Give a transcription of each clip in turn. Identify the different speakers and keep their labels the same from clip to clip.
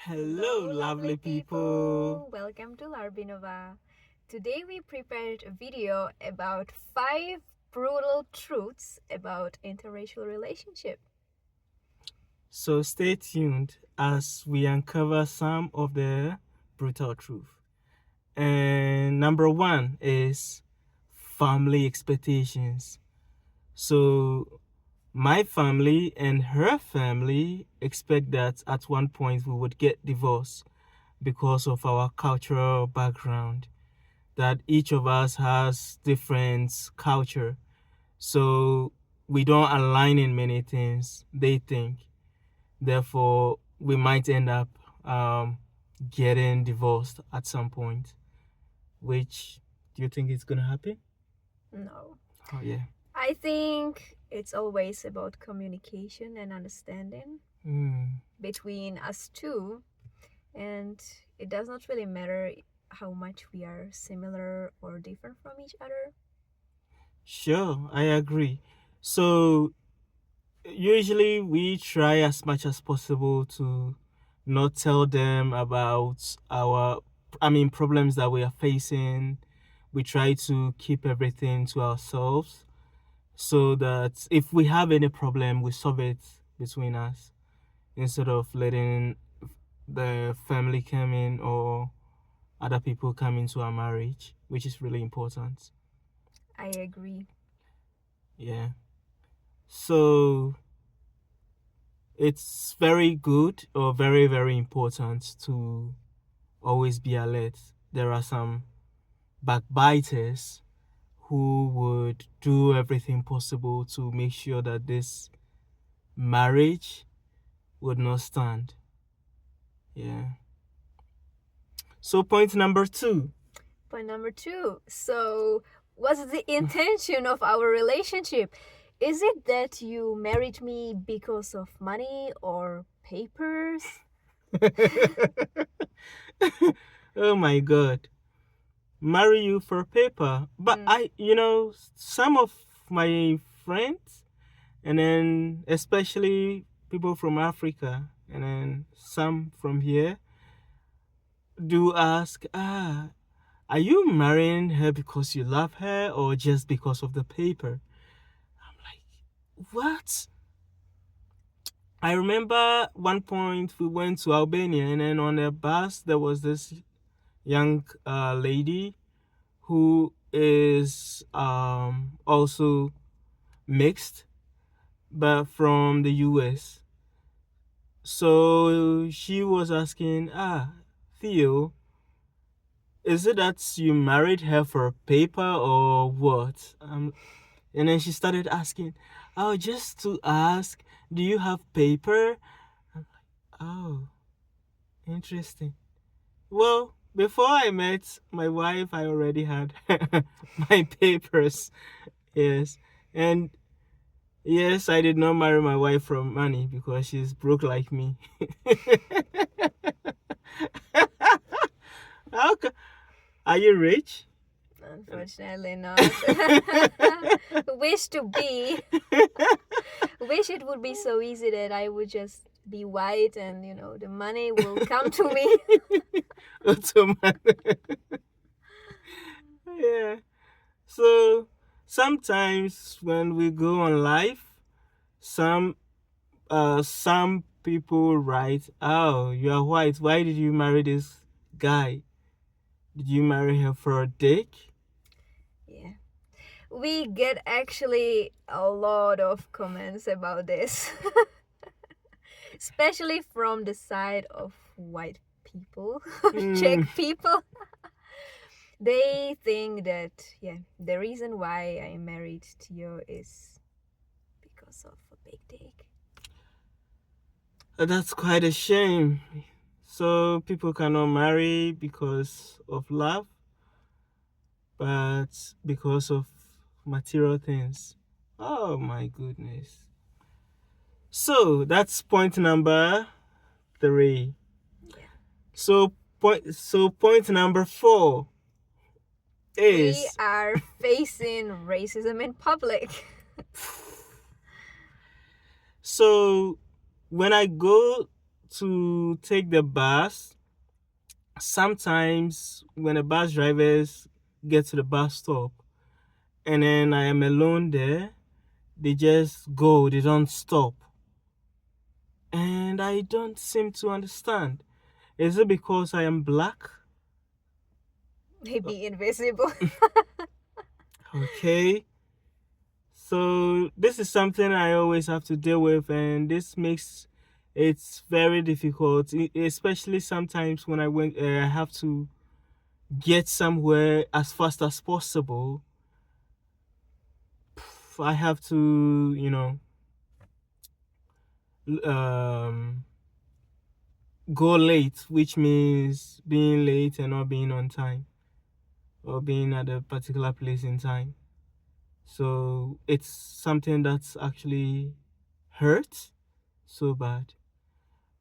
Speaker 1: Hello, lovely people.
Speaker 2: Welcome to Larbinova. Today we prepared a video about 5 brutal truths about interracial relationship.
Speaker 1: So stay tuned as we uncover some of the brutal truth. And number one is family expectations. So my family and her family expect that at one point we would get divorced because of our cultural background, that each of us has different culture. So we don't align in many things, they think. Therefore, we might end up getting divorced at some point. Which do you think is going to happen?
Speaker 2: No.
Speaker 1: Oh, yeah.
Speaker 2: I think it's always about communication and understanding between us two. And it does not really matter how much we are similar or different from each other.
Speaker 1: Sure, I agree. So usually we try as much as possible to not tell them about problems that we are facing. We try to keep everything to ourselves so that if we have any problem, we solve it between us instead of letting the family come in or other people come into our marriage, which is really important.
Speaker 2: I agree.
Speaker 1: Yeah. So it's very good or very, very important to always be alert. There are some backbiters who would do everything possible to make sure that this marriage would not stand. Yeah. So point number two.
Speaker 2: Point number 2. So, what's the intention of our relationship? Is it that you married me because of money or papers?
Speaker 1: Oh my God. Marry you for paper. But some of my friends, and then especially people from Africa, and then some from here, do ask, are you marrying her because you love her or just because of the paper? I'm like, what? I remember one point we went to Albania, and then on the bus there was this young lady who is also mixed, but from the US. So she was asking, Theo, is it that you married her for paper or what? And then she started asking, oh, just to ask, do you have paper? I'm like, oh, interesting. Well, before I met my wife, I already had my papers. Yes. And yes, I did not marry my wife from money because she's broke like me. Are you rich?
Speaker 2: Unfortunately not. Wish to be. Wish it would be so easy that I would just be white and the money will come to me.
Speaker 1: Yeah. So sometimes when we go on live, some people write, oh, you are white, why did you marry this guy? Did you marry her for a dick?
Speaker 2: Yeah. We get actually a lot of comments about this. Especially from the side of white people, Czech people. They think that, the reason why I married Tio is because of a big dick.
Speaker 1: That's quite a shame. So people cannot marry because of love, but because of material things. Oh my goodness. So that's point number 3.
Speaker 2: Yeah.
Speaker 1: So point number 4 is
Speaker 2: we are facing racism in public.
Speaker 1: So when I go to take the bus, sometimes when the bus drivers get to the bus stop and then I am alone there, they just go, they don't stop. And I don't seem to understand. Is it because I am black?
Speaker 2: Maybe invisible.
Speaker 1: Okay. So this is something I always have to deal with, and this makes it very difficult, especially sometimes when I have to get somewhere as fast as possible. I have to, go late, which means being late and not being on time or being at a particular place in time. So it's something that's actually hurts so bad.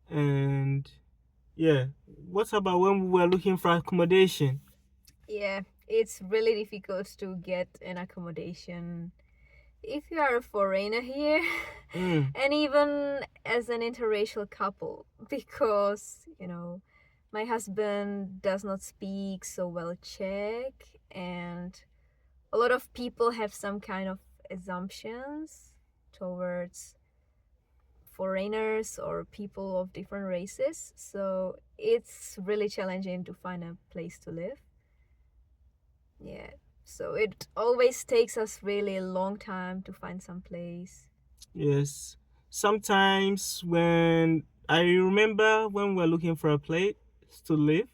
Speaker 1: And yeah, what about when we were looking for accommodation?
Speaker 2: Yeah, it's really difficult to get an accommodation if you are a foreigner here, and even as an interracial couple, because my husband does not speak so well Czech, and a lot of people have some kind of assumptions towards foreigners or people of different races, so it's really challenging to find a place to live. Yeah, so it always takes us really a long time to find some place.
Speaker 1: Yes. Sometimes when I remember when we were looking for a place to live,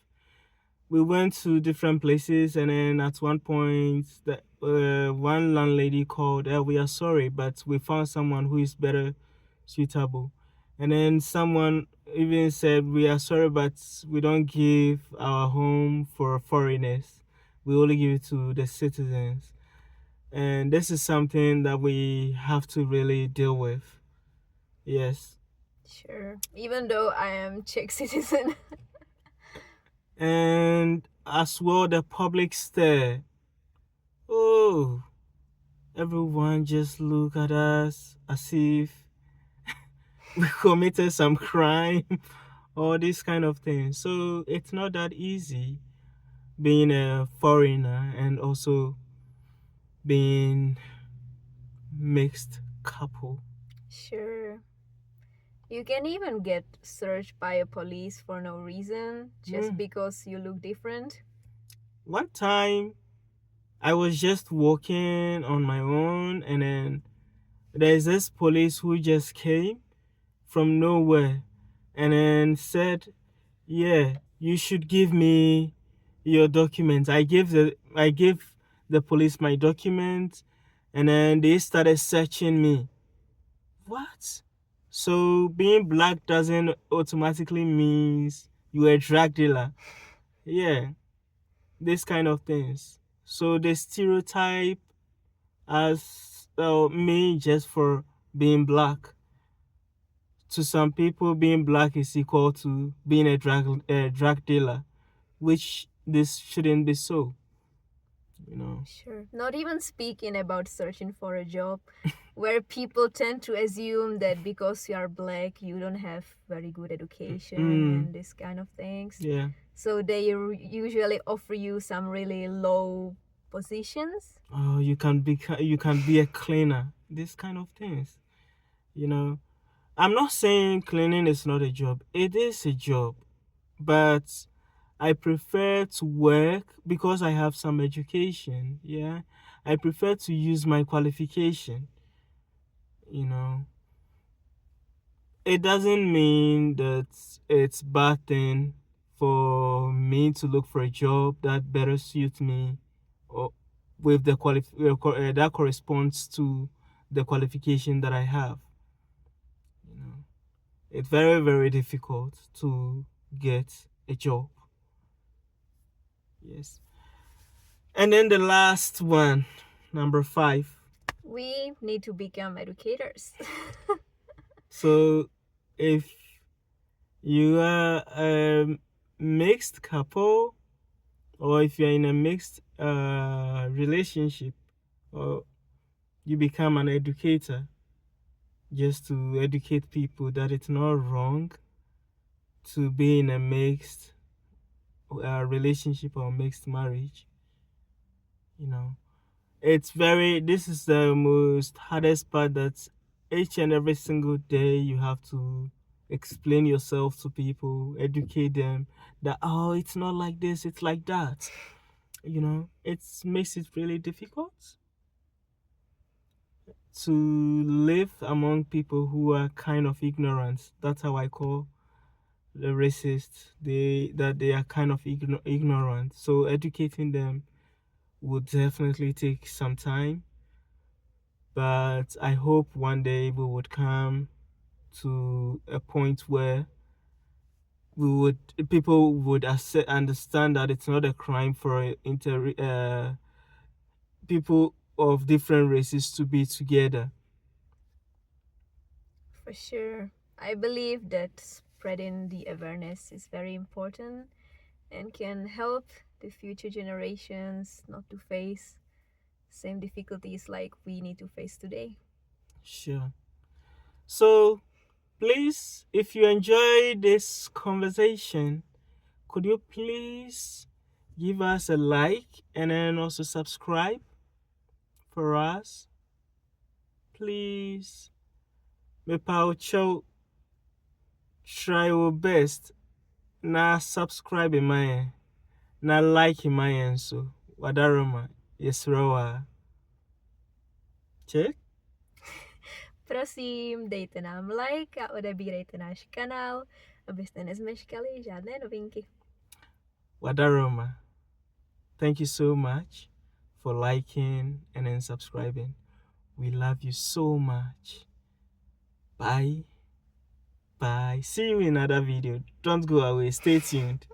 Speaker 1: we went to different places, and then at one point, one landlady called, we are sorry, but we found someone who is better suitable. And then someone even said, we are sorry, but we don't give our home for foreigners. We only give it to the citizens. And this is something that we have to really deal with. Yes.
Speaker 2: Sure. Even though I am Czech citizen.
Speaker 1: And as well, the public stare. Oh, everyone just look at us as if we committed some crime or this kind of thing. So it's not that easy being a foreigner and also being mixed couple.
Speaker 2: Sure. You can even get searched by a police for no reason, just because you look different.
Speaker 1: One time, I was just walking on my own, and then there's this police who just came from nowhere and then said, yeah, you should give me your documents. I gave the police my documents, and then they started searching me. What? So being black doesn't automatically means you're a drug dealer. Yeah, this kind of things. So they stereotype as me just for being black. To some people, being black is equal to being a drug dealer, which this shouldn't be so.
Speaker 2: Sure. Not even speaking about searching for a job, where people tend to assume that because you are black, you don't have very good education and this kind of things.
Speaker 1: Yeah.
Speaker 2: So they usually offer you some really low positions.
Speaker 1: Oh, you can be a cleaner. This kind of things. I'm not saying cleaning is not a job. It is a job, but I prefer to work because I have some education. Yeah, I prefer to use my qualification. It doesn't mean that it's bad thing for me to look for a job that better suits me or with the that corresponds to the qualification that I have. It's very, very difficult to get a job. Yes. And then the last one, number 5.
Speaker 2: We need to become educators.
Speaker 1: So if you are a mixed couple, or if you're in a mixed relationship, or you become an educator just to educate people that it's not wrong to be in a mixed relationship or mixed marriage. You know, this is the most hardest part, that each and every single day you have to explain yourself to people, educate them that, oh, it's not like this, it's like that. It makes it really difficult to live among people who are kind of ignorant. That's how I call the racists. They are kind of ignorant. So educating them would definitely take some time. But I hope one day we would come to a point where people would understand that it's not a crime for people of different races to be together.
Speaker 2: For sure. I believe that spreading the awareness is very important and can help the future generations not to face same difficulties like we need to face today.
Speaker 1: Sure. So, please, if you enjoy this conversation, could you please give us a like and then also subscribe for us? Please. Mepaucho, try your best. Na subscribe in my na like in my so wadaroma yes rawa. Check.
Speaker 2: Prosím, dejte nám like a odebírejte náš kanál, abyste nezmeškali žádné novinky.
Speaker 1: Wadaroma, thank you so much for liking and then subscribing. We love you so much. Bye. Bye. See you in another video. Don't go away. Stay tuned.